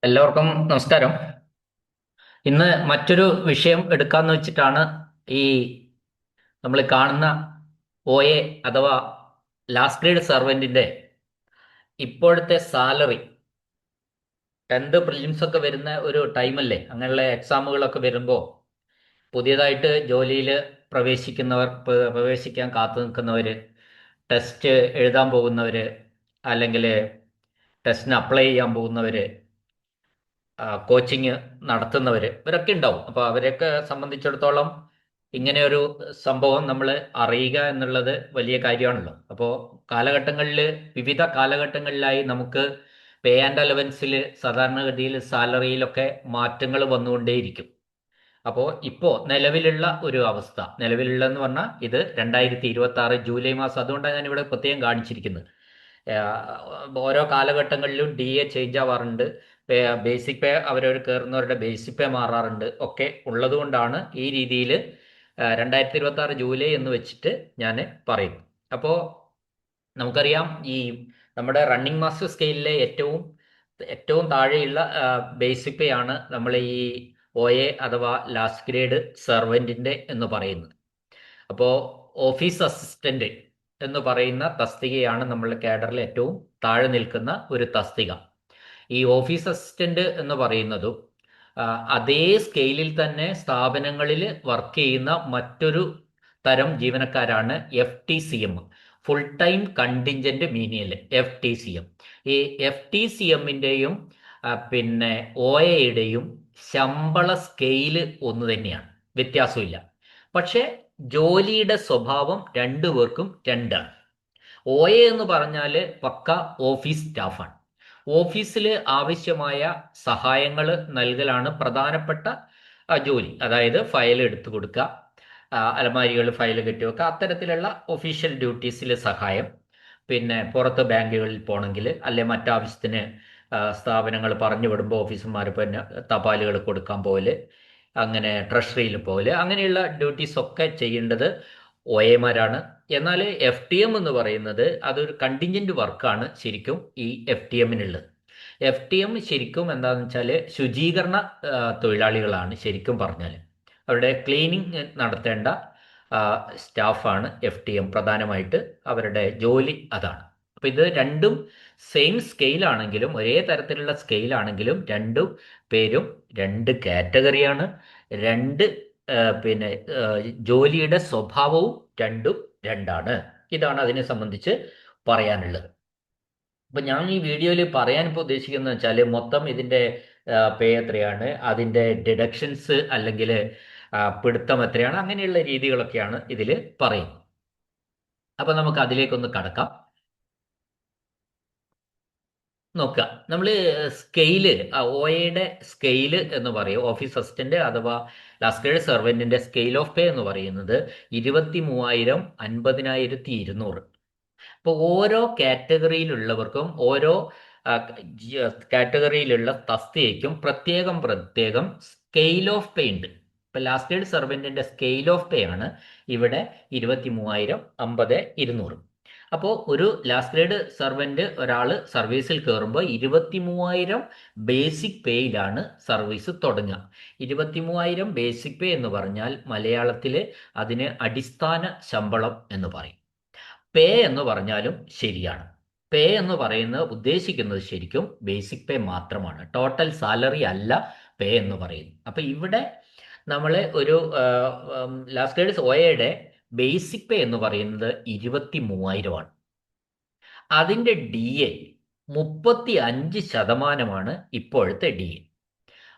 എല്ലാവർക്കും നമസ്കാരം. ഇന്ന് മറ്റൊരു വിഷയം എടുക്കാന്ന് വെച്ചിട്ടാണ് ഈ നമ്മൾ കാണുന്ന ഒ എ അഥവാ ലാസ്റ്റ് ഗ്രേഡ് സർവൻറ്റിൻ്റെ ഇപ്പോഴത്തെ സാലറി. 10th പ്രിലിംസ് ഒക്കെ വരുന്ന ഒരു ടൈമല്ലേ, അങ്ങനെയുള്ള എക്സാമുകളൊക്കെ വരുമ്പോൾ പുതിയതായിട്ട് ജോലിയിൽ പ്രവേശിക്കാൻ കാത്തു നിൽക്കുന്നവർ, ടെസ്റ്റ് എഴുതാൻ പോകുന്നവർ, അല്ലെങ്കിൽ ടെസ്റ്റിന് അപ്ലൈ ചെയ്യാൻ പോകുന്നവർ, കോച്ചിങ് നടത്തുന്നവർ, ഇവരൊക്കെ ഉണ്ടാവും. അപ്പോൾ അവരെയൊക്കെ സംബന്ധിച്ചിടത്തോളം ഇങ്ങനെ ഒരു സംഭവം നമ്മൾ അറിയുക എന്നുള്ളത് വലിയ കാര്യമാണല്ലോ. അപ്പോൾ കാലഘട്ടങ്ങളിൽ, വിവിധ കാലഘട്ടങ്ങളിലായി നമുക്ക് പേ ആൻഡ് അലവൻസിൽ, സാധാരണഗതിയിൽ സാലറിയിലൊക്കെ മാറ്റങ്ങൾ വന്നുകൊണ്ടേയിരിക്കും. അപ്പോൾ ഇപ്പോൾ നിലവിലുള്ള ഒരു അവസ്ഥ, നിലവിലുള്ളതെന്ന് പറഞ്ഞാൽ ഇത് 2026 ജൂലൈ മാസം, അതുകൊണ്ടാണ് ഞാനിവിടെ പ്രത്യേകം കാണിച്ചിരിക്കുന്നത്. ഓരോ കാലഘട്ടങ്ങളിലും ഡി എ ചേഞ്ച് ആവാറുണ്ട്. ബേസിക് പേ അവരവർ കയറുന്നവരുടെ ബേസിക് പേ മാറാറുണ്ട്. ഒക്കെ ഉള്ളത് കൊണ്ടാണ് ഈ രീതിയിൽ 2026 ജൂലൈ എന്ന് വെച്ചിട്ട് ഞാൻ പറയുന്നു. അപ്പോൾ നമുക്കറിയാം, ഈ നമ്മുടെ റണ്ണിങ് മാസ്റ്റർ സ്കെയിലിലെ ഏറ്റവും ഏറ്റവും താഴെയുള്ള ബേസിക് പേ ആണ് നമ്മൾ ഈ ഒ എ അഥവാ ലാസ്റ്റ് ഗ്രേഡ് സെർവൻറ്റിൻ്റെ എന്ന് പറയുന്നത്. അപ്പോൾ ഓഫീസ് അസിസ്റ്റന്റ് എന്ന് പറയുന്ന തസ്തികയാണ് നമ്മളുടെ കാഡറിൽ ഏറ്റവും താഴെ നിൽക്കുന്ന ഒരു തസ്തിക. ഈ ഓഫീസ് അസിസ്റ്റന്റ് എന്ന് പറയുന്നതും അതേ സ്കെയിലിൽ തന്നെ സ്ഥാപനങ്ങളിൽ വർക്ക് ചെയ്യുന്ന മറ്റൊരു തരം ജീവനക്കാരാണ് FTCM, full time contingent menial, FTCM. ഈ FTCMൻ്റെയും പിന്നെ OAയുടെയും ശമ്പള സ്കെയില് ഒന്ന് തന്നെയാണ്, വ്യത്യാസമില്ല. പക്ഷേ ജോലിയുടെ സ്വഭാവം രണ്ടുപേർക്കും രണ്ടാണ്. OA എന്ന് പറഞ്ഞാൽ പക്ക ഓഫീസ് സ്റ്റാഫാണ്. ഓഫീസിൽ ആവശ്യമായ സഹായങ്ങൾ നൽകലാണ് പ്രധാനപ്പെട്ട ജോലി. അതായത് ഫയൽ എടുത്തു കൊടുക്കുക, അലമാരികൾ ഫയൽ കെട്ടിവെക്കുക, അത്തരത്തിലുള്ള ഒഫീഷ്യൽ ഡ്യൂട്ടീസിൽ സഹായം. പിന്നെ പുറത്ത് ബാങ്കുകളിൽ പോകണമെങ്കിൽ, അല്ലെ മറ്റാവശ്യത്തിന് സ്ഥാപനങ്ങൾ പറഞ്ഞു വിടുമ്പോൾ ഓഫീസർമാർ പിന്നെ തപാലുകൾ കൊടുക്കാൻ പോലെ, അങ്ങനെ ട്രഷറിയിൽ പോലെ, അങ്ങനെയുള്ള ഡ്യൂട്ടീസ് ഒക്കെ ചെയ്യേണ്ടത് OAമാരാണ്. എന്നാൽ FTM എന്ന് പറയുന്നത് അതൊരു കണ്ടിൻജന്റ് വർക്കാണ് ശരിക്കും ഈ FTMനുള്ളത്. FTM ശരിക്കും എന്താണെന്ന് വെച്ചാൽ ശുചീകരണ തൊഴിലാളികളാണ്. ശരിക്കും പറഞ്ഞാൽ അവരുടെ ക്ലീനിങ് നടത്തേണ്ട സ്റ്റാഫാണ് FTM. പ്രധാനമായിട്ട് അവരുടെ ജോലി അതാണ്. അപ്പോൾ ഇത് രണ്ടും സെയിം സ്കെയിലാണെങ്കിലും, ഒരേ തരത്തിലുള്ള സ്കെയിലാണെങ്കിലും, രണ്ടും പേരും രണ്ട് കാറ്റഗറിയാണ്. രണ്ട് പിന്നെ ജോലിയുടെ സ്വഭാവവും രണ്ടും രണ്ടാണ്. ഇതാണ് അതിനെ സംബന്ധിച്ച് പറയാനുള്ളത്. അപ്പം ഞാൻ ഈ വീഡിയോയിൽ പറയാനിപ്പോൾ ഉദ്ദേശിക്കുന്നത് വെച്ചാൽ, മൊത്തം ഇതിൻ്റെ പേ എത്രയാണ്, അതിൻ്റെ ഡിഡക്ഷൻസ് അല്ലെങ്കിൽ പിടുത്തം എത്രയാണ്, അങ്ങനെയുള്ള രീതികളൊക്കെയാണ് ഇതിൽ പറയുന്നത്. അപ്പം നമുക്ക് അതിലേക്കൊന്ന് കടക്കാം. നോക്കുക, നമ്മൾ സ്കെയില്, OAയുടെ സ്കെയില് എന്ന് പറയും, ഓഫീസ് അസിസ്റ്റന്റ് അഥവാ ലാസ്റ്റ് ഗ്രേഡ് സെർവൻറ്റിൻ്റെ സ്കെയിൽ ഓഫ് പേ എന്ന് പറയുന്നത് 23,000, 50,200. അപ്പോൾ ഓരോ കാറ്റഗറിയിലുള്ളവർക്കും, ഓരോ കാറ്റഗറിയിലുള്ള തസ്തികയ്ക്കും പ്രത്യേകം പ്രത്യേകം സ്കെയിൽ ഓഫ് പേ ഉണ്ട്. ഇപ്പോൾ ലാസ്റ്റ് ഗ്രേഡ് സെർവൻറ്റിൻ്റെ സ്കെയിൽ ഓഫ് പേ ആണ് ഇവിടെ 23,000, 50,200. അപ്പോൾ ഒരു ലാസ്റ്റ് ഗ്രേഡ് സെർവൻറ്റ് ഒരാൾ സർവീസിൽ കയറുമ്പോൾ 23,000 ബേസിക് പേയിലാണ് സർവീസ് തുടങ്ങുക. 23,000 ബേസിക് പേ എന്ന് പറഞ്ഞാൽ മലയാളത്തിൽ അതിന് അടിസ്ഥാന ശമ്പളം എന്ന് പറയും. പേ എന്ന് പറഞ്ഞാലും ശരിയാണ്. പേ എന്ന് പറയുന്നത് ഉദ്ദേശിക്കുന്നത് ശരിക്കും ബേസിക് പേ മാത്രമാണ്, ടോട്ടൽ സാലറി അല്ല പേ എന്ന് പറയുന്നത്. അപ്പം ഇവിടെ നമ്മൾ ഒരു ലാസ്റ്റ് ഗ്രേഡ് OAയുടെ ബേസിക് പേ എന്ന് പറയുന്നത് 23,000 ആണ്. അതിൻ്റെ DA 35% ഇപ്പോഴത്തെ DA.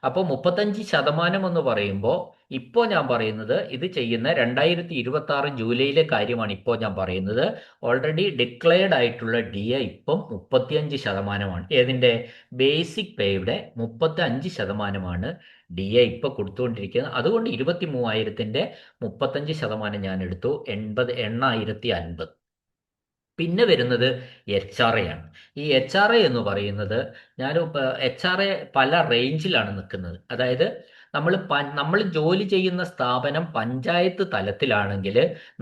അപ്പോൾ 35% എന്ന് പറയുമ്പോൾ, ഇപ്പോൾ ഞാൻ പറയുന്നത് ഇത് ചെയ്യുന്ന 2026 ജൂലൈയിലെ കാര്യമാണ്. ഇപ്പോൾ ഞാൻ പറയുന്നത് ഓൾറെഡി ഡിക്ലെയർഡ് ആയിട്ടുള്ള DA ഇപ്പം 35%. ഏതിൻ്റെ? ബേസിക് പേയുടെ 35%മാണ് DA ഇപ്പോൾ കൊടുത്തുകൊണ്ടിരിക്കുന്നത്. അതുകൊണ്ട് 23,000ൻ്റെ 35% ഞാൻ എടുത്തു, 8,050. പിന്നെ വരുന്നത് HRA ആണ്. ഈ HRA എന്ന് പറയുന്നത്, HRA പല റേഞ്ചിലാണ് നിൽക്കുന്നത്. അതായത് നമ്മൾ ജോലി ചെയ്യുന്ന സ്ഥാപനം പഞ്ചായത്ത് തലത്തിലാണെങ്കിൽ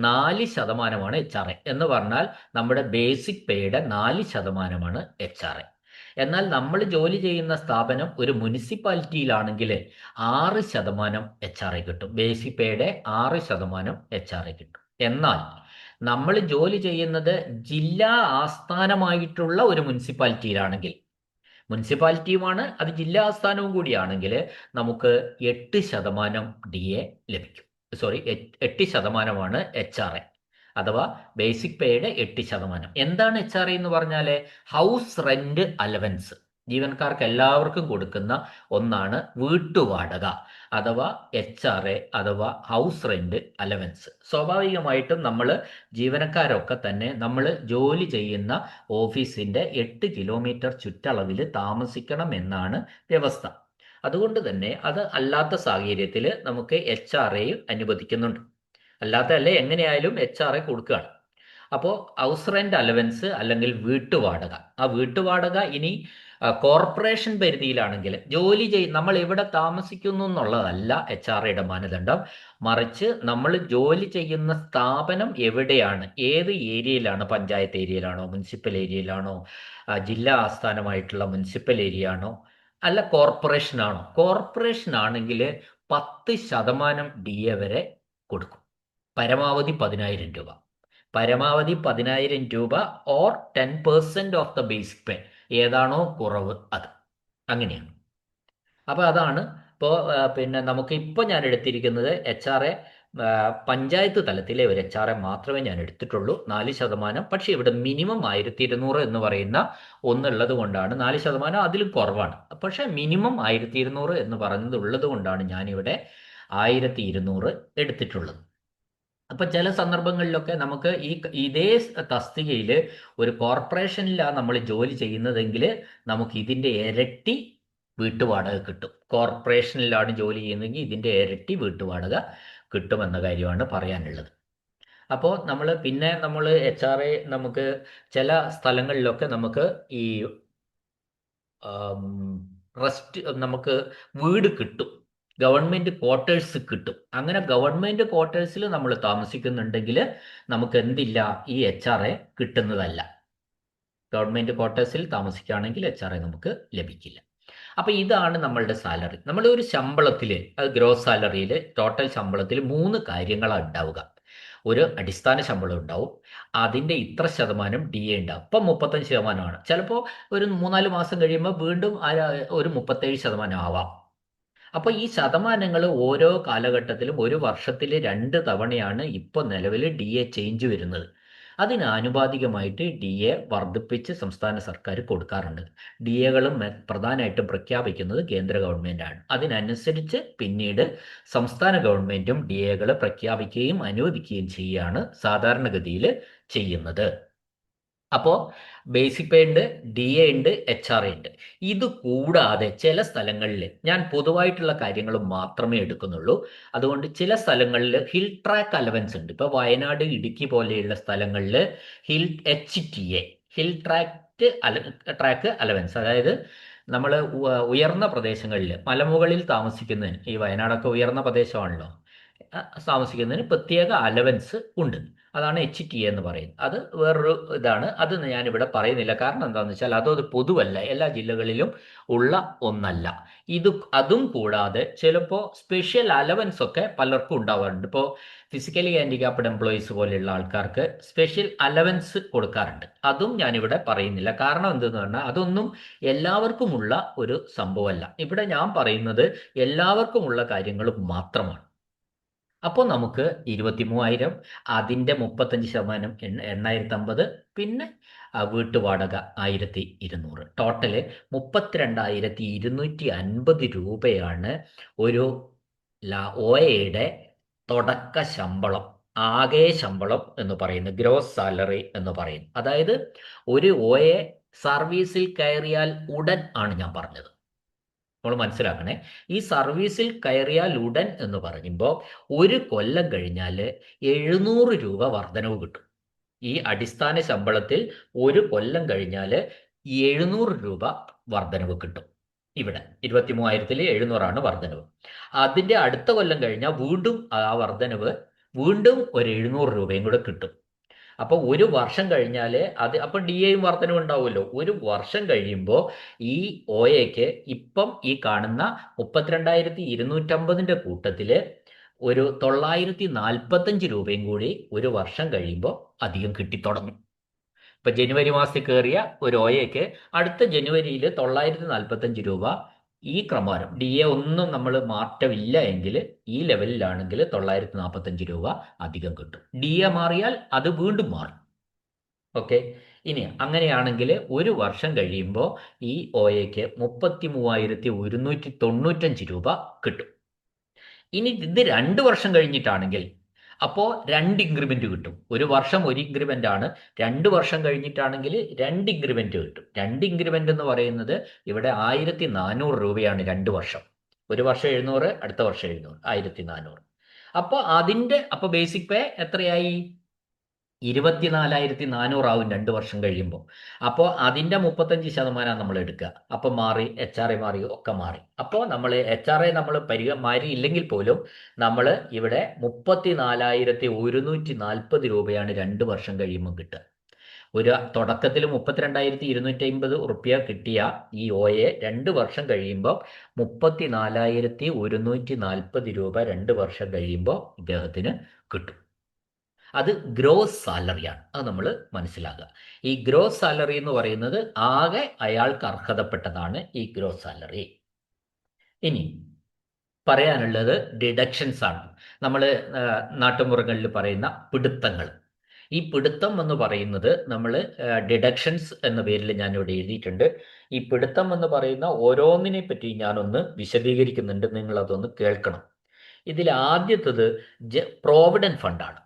4%മാണ് HRA എന്ന് പറഞ്ഞാൽ, നമ്മുടെ ബേസിക് പേയുടെ 4%മാണ് HRA. എന്നാൽ നമ്മൾ ജോലി ചെയ്യുന്ന സ്ഥാപനം ഒരു മുനിസിപ്പാലിറ്റിയിലാണെങ്കിൽ 6% HR കിട്ടും. ബേസിക് പേയുടെ 6% HR കിട്ടും. എന്നാൽ നമ്മൾ ജോലി ചെയ്യുന്നത് ജില്ലാ ആസ്ഥാനമായിട്ടുള്ള ഒരു മുനിസിപ്പാലിറ്റിയിലാണെങ്കിൽ, മുനിസിപ്പാലിറ്റിയുമാണ് അത് ജില്ലാ ആസ്ഥാനവും കൂടിയാണെങ്കിൽ, നമുക്ക് 8% DA ലഭിക്കും. സോറി, 8%മാണ് HR, അഥവാ ബേസിക് പേയുടെ 8%. എന്താണ് HR എന്ന് പറഞ്ഞാൽ? House rent allowance. ജീവനക്കാർക്ക് എല്ലാവർക്കും കൊടുക്കുന്ന ഒന്നാണ് വീട്ടുവാടക, അഥവാ HR, അഥവാ ഹൗസ് റെന്റ് അലവൻസ്. സ്വാഭാവികമായിട്ടും നമ്മൾ ജീവനക്കാരൊക്കെ തന്നെ നമ്മൾ ജോലി ചെയ്യുന്ന ഓഫീസിന്റെ 8 കിലോമീറ്റർ ചുറ്റളവിൽ താമസിക്കണം എന്നാണ് വ്യവസ്ഥ. അതുകൊണ്ട് തന്നെ അത് അല്ലാത്ത സാഹചര്യത്തിൽ നമുക്ക് HR അനുവദിക്കുന്നുണ്ട്. അല്ലാത്തല്ലേ എങ്ങനെയായാലും HR കൊടുക്കുകയാണ്. അപ്പോൾ ഹൗസ് റെന്റ് അലവൻസ് അല്ലെങ്കിൽ വീട്ടുവാടക, ആ വീട്ടുവാടക ഇനി കോർപ്പറേഷൻ പരിധിയിലാണെങ്കിൽ നമ്മൾ എവിടെ താമസിക്കുന്നു എന്നുള്ളതല്ല HR മാനദണ്ഡം. മറിച്ച് നമ്മൾ ജോലി ചെയ്യുന്ന സ്ഥാപനം എവിടെയാണ്, ഏത് ഏരിയയിലാണ്, പഞ്ചായത്ത് ഏരിയയിലാണോ, മുനിസിപ്പൽ ഏരിയയിലാണോ, ജില്ലാ ആസ്ഥാനമായിട്ടുള്ള മുനിസിപ്പൽ ഏരിയ ആണോ, അല്ല കോർപ്പറേഷൻ ആണോ? കോർപ്പറേഷൻ ആണെങ്കിൽ 10% DA വരെ കൊടുക്കും. പരമാവധി 10,000 രൂപ. പരമാവധി 10,000 രൂപ or 10% of the basic pay. ഏതാണോ കുറവ് അത്. അങ്ങനെയാണ്. അപ്പോൾ അതാണ് ഇപ്പോൾ പിന്നെ നമുക്ക് ഇപ്പോൾ ഞാൻ എടുത്തിരിക്കുന്നത് HR, പഞ്ചായത്ത് തലത്തിലെ ഒരു HR മാത്രമേ ഞാൻ എടുത്തിട്ടുള്ളൂ, 4%. പക്ഷേ ഇവിടെ മിനിമം 1,200 എന്ന് പറയുന്ന ഒന്നുള്ളത് കൊണ്ടാണ്, 4% അതിലും കുറവാണ്, പക്ഷേ മിനിമം 1,200 എന്ന് പറയുന്നത് ഉള്ളത് കൊണ്ടാണ് ഞാനിവിടെ 1,200 എടുത്തിട്ടുള്ളത്. അപ്പം ചില സന്ദർഭങ്ങളിലൊക്കെ നമുക്ക് ഇതേ തസ്തികയിൽ ഒരു കോർപ്പറേഷനിലാണ് നമ്മൾ ജോലി ചെയ്യുന്നതെങ്കിൽ നമുക്ക് ഇതിൻ്റെ ഇരട്ടി വീട്ടുവാടക കിട്ടും. കോർപ്പറേഷനിലാണ് ജോലി ചെയ്യുന്നതെങ്കിൽ ഇതിൻ്റെ ഇരട്ടി വീട്ടുവാടക കിട്ടുമെന്ന കാര്യമാണ് പറയാനുള്ളത്. അപ്പോൾ നമ്മൾ HR നമുക്ക് ചില സ്ഥലങ്ങളിലൊക്കെ നമുക്ക് ഈ നമുക്ക് വീട് കിട്ടും, ഗവൺമെൻറ് ക്വാർട്ടേഴ്സ് കിട്ടും. അങ്ങനെ ഗവൺമെൻറ് ക്വാർട്ടേഴ്സിൽ നമ്മൾ താമസിക്കുന്നുണ്ടെങ്കിൽ നമുക്ക് എന്തില്ല, ഈ HR കിട്ടുന്നതല്ല. ഗവൺമെൻറ് ക്വാർട്ടേഴ്സിൽ താമസിക്കുകയാണെങ്കിൽ HR നമുക്ക് ലഭിക്കില്ല. അപ്പോൾ ഇതാണ് നമ്മളുടെ സാലറി. നമ്മൾ ഒരു ശമ്പളത്തിൽ, അത് ഗ്രോസ് സാലറിയിൽ, ടോട്ടൽ ശമ്പളത്തിൽ 3 കാര്യങ്ങളാണ് ഉണ്ടാവുക. ഒരു അടിസ്ഥാന ശമ്പളം ഉണ്ടാവും, അതിൻ്റെ ഇത്ര ശതമാനം DA ഉണ്ടാവും. ഇപ്പം 35%. ചിലപ്പോൾ ഒരു 3-4 മാസം കഴിയുമ്പോൾ വീണ്ടും ഒരു 37% ആവാം. അപ്പോൾ ഈ ശതമാനങ്ങൾ ഓരോ കാലഘട്ടത്തിലും ഒരു വർഷത്തിൽ 2 തവണയാണ് ഇപ്പോൾ നിലവിൽ DA ചേഞ്ച് വരുന്നത്. അതിന് ആനുപാതികമായിട്ട് DA വർദ്ധിപ്പിച്ച് സംസ്ഥാന സർക്കാർ കൊടുക്കാറുണ്ട്. DAകളും പ്രധാനമായിട്ടും പ്രഖ്യാപിക്കുന്നത് കേന്ദ്ര ഗവൺമെൻറ്റാണ്. അതിനനുസരിച്ച് പിന്നീട് സംസ്ഥാന ഗവൺമെൻറ്റും DAകൾ പ്രഖ്യാപിക്കുകയും അനുവദിക്കുകയും ചെയ്യുകയാണ് സാധാരണഗതിയിൽ ചെയ്യുന്നത്. അപ്പോൾ ബേസിക് പേ ഉണ്ട്, DA ഉണ്ട്, HR ഉണ്ട്. ഇത് കൂടാതെ ചില സ്ഥലങ്ങളിൽ ഞാൻ പൊതുവായിട്ടുള്ള കാര്യങ്ങൾ മാത്രമേ എടുക്കുന്നുള്ളൂ. അതുകൊണ്ട് ചില സ്ഥലങ്ങളിൽ ഹിൽ ട്രാക്ക് അലവൻസ് ഉണ്ട്. ഇപ്പോൾ വയനാട്, ഇടുക്കി പോലെയുള്ള സ്ഥലങ്ങളിൽ HTA, ഹിൽ ട്രാക്ക് അലവൻസ്, അതായത് നമ്മൾ ഉയർന്ന പ്രദേശങ്ങളിൽ, മലമുകളിൽ താമസിക്കുന്നതിന്, ഈ വയനാടൊക്കെ ഉയർന്ന പ്രദേശമാണല്ലോ, താമസിക്കുന്നതിന് പ്രത്യേക അലവൻസ് ഉണ്ട്. അതാണ് HTA എന്ന് പറയുന്നത്. അത് വേറൊരു ഇതാണ്, അത് ഞാനിവിടെ പറയുന്നില്ല. കാരണം എന്താണെന്ന് വെച്ചാൽ അതൊരു പൊതുവല്ല, എല്ലാ ജില്ലകളിലും ഉള്ള ഒന്നല്ല. അതും കൂടാതെ ചിലപ്പോൾ സ്പെഷ്യൽ അലവൻസ് ഒക്കെ പലർക്കും ഉണ്ടാവാറുണ്ട്. ഇപ്പോൾ ഫിസിക്കലി ഹാൻഡിക്യാപ്ഡ് എംപ്ലോയീസ് പോലെയുള്ള ആൾക്കാർക്ക് സ്പെഷ്യൽ അലവൻസ് കൊടുക്കാറുണ്ട്. അതും ഞാനിവിടെ പറയുന്നില്ല. കാരണം എന്തെന്ന് പറഞ്ഞാൽ അതൊന്നും എല്ലാവർക്കുമുള്ള ഒരു സംഭവമല്ല. ഇവിടെ ഞാൻ പറയുന്നത് എല്ലാവർക്കുമുള്ള കാര്യങ്ങൾ മാത്രമാണ്. അപ്പോൾ നമുക്ക് 23,000, അതിൻ്റെ 35%, 8,050, പിന്നെ വീട്ടുവാടക 1,200, ടോട്ടല് 32,250 രൂപയാണ് ഒരു OAയുടെ തുടക്ക ശമ്പളം, ആകെ ശമ്പളം എന്ന് പറയുന്നത്, ഗ്രോസ് സാലറി എന്ന് പറയുന്നത്. അതായത് ഒരു OA സർവീസിൽ കയറിയാൽ ഉടൻ ആണ് ഞാൻ പറഞ്ഞത്. നമ്മൾ മനസ്സിലാക്കണേ, ഈ സർവീസിൽ കയറിയാൽ ഉടൻ എന്ന് പറയുമ്പോൾ 1 കൊല്ലം കഴിഞ്ഞാൽ 700 രൂപ വർധനവ് കിട്ടും. ഈ അടിസ്ഥാന ശമ്പളത്തിൽ 1 കൊല്ലം കഴിഞ്ഞാൽ 700 രൂപ വർധനവ് കിട്ടും. ഇവിടെ 23,000-ൽ 700 വർധനവ്. അതിൻ്റെ അടുത്ത കൊല്ലം കഴിഞ്ഞാൽ വീണ്ടും ആ വർധനവ് വീണ്ടും ഒരു 700 രൂപയും കൂടെ കിട്ടും. അപ്പോൾ ഒരു വർഷം കഴിഞ്ഞാൽ അപ്പോൾ ഡി എയും വർധനവ് ഉണ്ടാവുമല്ലോ. ഒരു വർഷം കഴിയുമ്പോൾ ഈ ഒ എക്ക് ഇപ്പം ഈ കാണുന്ന 32,250 കൂട്ടത്തിൽ ഒരു 945 രൂപയും കൂടി ഒരു വർഷം കഴിയുമ്പോൾ അധികം കിട്ടിത്തുടങ്ങും. ഇപ്പൊ ജനുവരി മാസത്തിൽ കയറിയ ഒരു ഒയക്ക് അടുത്ത ജനുവരിയിൽ 945 രൂപ ഈ ക്രമവാരം ഡി എ ഒന്നും നമ്മൾ മാറ്റമില്ല എങ്കിൽ ഈ ലെവലിലാണെങ്കിൽ 945 രൂപ അധികം കിട്ടും. ഡി എ മാറിയാൽ അത് വീണ്ടും മാറും. ഓക്കെ, ഇനി അങ്ങനെയാണെങ്കിൽ ഒരു വർഷം കഴിയുമ്പോൾ ഈ ഒയക്ക് 33,195 രൂപ കിട്ടും. ഇനി ഇത് 2 വർഷം കഴിഞ്ഞിട്ടാണെങ്കിൽ അപ്പോൾ 2 ഇൻക്രിമെന്റ് കിട്ടും. ഒരു വർഷം ഒരു ഇൻക്രിമെന്റ് ആണ്. 2 വർഷം കഴിഞ്ഞിട്ടാണെങ്കിൽ 2 ഇൻക്രിമെന്റ് കിട്ടും. 2 ഇൻക്രിമെന്റ് എന്ന് പറയുന്നത് ഇവിടെ 1,400 രൂപയാണ് 2 വർഷം. ഒരു വർഷം 700, അടുത്ത വർഷം 700, 1,400. അപ്പോൾ ബേസിക് പേ എത്രയായി? 24,400 ആവും 2 വർഷം കഴിയുമ്പോൾ. അപ്പോൾ അതിൻ്റെ 35% നമ്മൾ എടുക്കുക. അപ്പോൾ മാറി, എച്ച് ആർ എ മാറി, ഒക്കെ മാറി. അപ്പോൾ നമ്മൾ എച്ച് ആർ എ നമ്മൾ മാറിയില്ലെങ്കിൽ പോലും നമ്മൾ ഇവിടെ 34,140 രൂപയാണ് 2 വർഷം കഴിയുമ്പോൾ കിട്ടുക. ഒരു തുടക്കത്തിൽ 32,250 റുപ്യ കിട്ടിയ ഈ ഒയെ 2 വർഷം കഴിയുമ്പോൾ 34,140 രൂപ 2 വർഷം കഴിയുമ്പോൾ ഇദ്ദേഹത്തിന് കിട്ടും. അത് ഗ്രോസ് സാലറിയാണ്. അത് നമ്മൾ മനസ്സിലാക്കുക. ഈ ഗ്രോസ് സാലറി എന്ന് പറയുന്നത് ആകെ അയാൾക്ക് അർഹതപ്പെട്ടതാണ് ഈ ഗ്രോസ് സാലറി. ഇനി പറയാനുള്ളത് ഡിഡക്ഷൻസ് ആണ്. നമ്മൾ നാട്ടുമുറങ്ങളിൽ പറയുന്ന പിടുത്തങ്ങൾ. ഈ പിടുത്തം എന്ന് പറയുന്നത് നമ്മൾ ഡിഡക്ഷൻസ് എന്ന പേരിൽ ഞാനിവിടെ എഴുതിയിട്ടുണ്ട്. ഈ പിടുത്തം എന്ന് പറയുന്ന ഓരോന്നിനെ പറ്റി ഞാനൊന്ന് വിശദീകരിക്കുന്നുണ്ട്, നിങ്ങളതൊന്ന് കേൾക്കണം. ഇതിൽ ആദ്യത്തത് പ്രോവിഡന്റ് ഫണ്ടാണ്,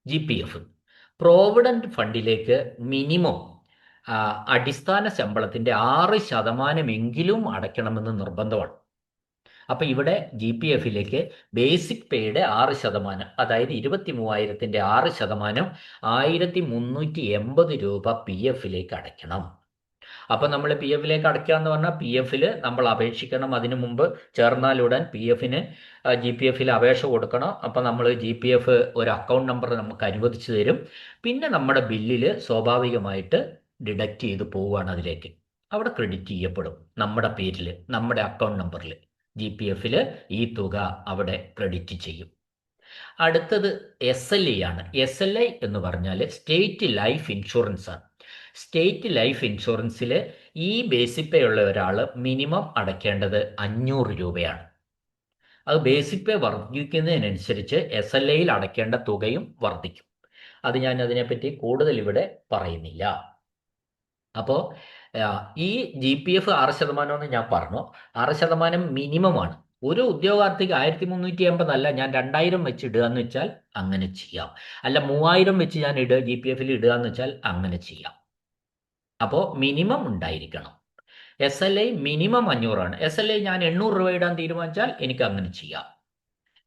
GPF. പ്രോവിഡന്റ് ഫണ്ടിലേക്ക് മിനിമം അടിസ്ഥാന ശമ്പളത്തിന്റെ 6% അടയ്ക്കണമെന്ന് നിർബന്ധമാണ്. അപ്പൊ ഇവിടെ GPFിലേക്ക് ബേസിക് പേയുടെ 6%, അതായത് 23,000ന്റെ 6%, 1,380 രൂപ PFിലേക്ക് അടയ്ക്കണം. അപ്പൊ നമ്മൾ PFിലേക്ക് അടയ്ക്കുക എന്ന് പറഞ്ഞാൽ PFിൽ നമ്മൾ അപേക്ഷിക്കണം. അതിനു മുമ്പ് ചേർന്നാലുടൻ PFിന് GPFിൽ അപേക്ഷ കൊടുക്കണം. അപ്പൊ നമ്മൾ GPF ഒരു അക്കൗണ്ട് നമ്പർ നമുക്ക് അനുവദിച്ചു തരും. പിന്നെ നമ്മുടെ ബില്ലിൽ സ്വാഭാവികമായിട്ട് ഡിഡക്റ്റ് ചെയ്ത് പോവുകയാണ് അതിലേക്ക്. അവിടെ ക്രെഡിറ്റ് ചെയ്യപ്പെടും നമ്മുടെ പേരിൽ, നമ്മുടെ അക്കൗണ്ട് നമ്പറിൽ. GPFിൽ ഈ തുക അവിടെ ക്രെഡിറ്റ് ചെയ്യും. അടുത്തത് SLI ആണ്. SLI എന്ന് പറഞ്ഞാൽ സ്റ്റേറ്റ് ലൈഫ് ഇൻഷുറൻസ് ആണ്. സ്റ്റേറ്റ് ലൈഫ് ഇൻഷുറൻസിൽ ഈ ബേസിക് പേ ഉള്ള ഒരാൾ മിനിമം അടയ്ക്കേണ്ടത് 500 രൂപയാണ്. അത് ബേസിക് പേ വർദ്ധിക്കുന്നതിനനുസരിച്ച് SLIയിൽ അടയ്ക്കേണ്ട തുകയും വർദ്ധിക്കും. അത് ഞാൻ അതിനെപ്പറ്റി കൂടുതൽ ഇവിടെ പറയുന്നില്ല. അപ്പോൾ ഈ GPF 6% എന്ന് ഞാൻ പറഞ്ഞു. 6% മിനിമമാണ്. ഒരു ഉദ്യോഗാർത്ഥിക്ക് 1,380 അല്ല, ഞാൻ 2,000 വെച്ച് ഇടുക എന്ന് വെച്ചാൽ അങ്ങനെ ചെയ്യാം. അല്ല 3,000 വെച്ച് ഞാൻ GPFിൽ ഇടുക എന്ന് വെച്ചാൽ അങ്ങനെ ചെയ്യാം. അപ്പോൾ മിനിമം ഉണ്ടായിരിക്കണം. SLI മിനിമം 500 ആണ്. SLI ഞാൻ 800 രൂപ ഇടാൻ തീരുമാനിച്ചാൽ എനിക്ക് അങ്ങനെ ചെയ്യാം.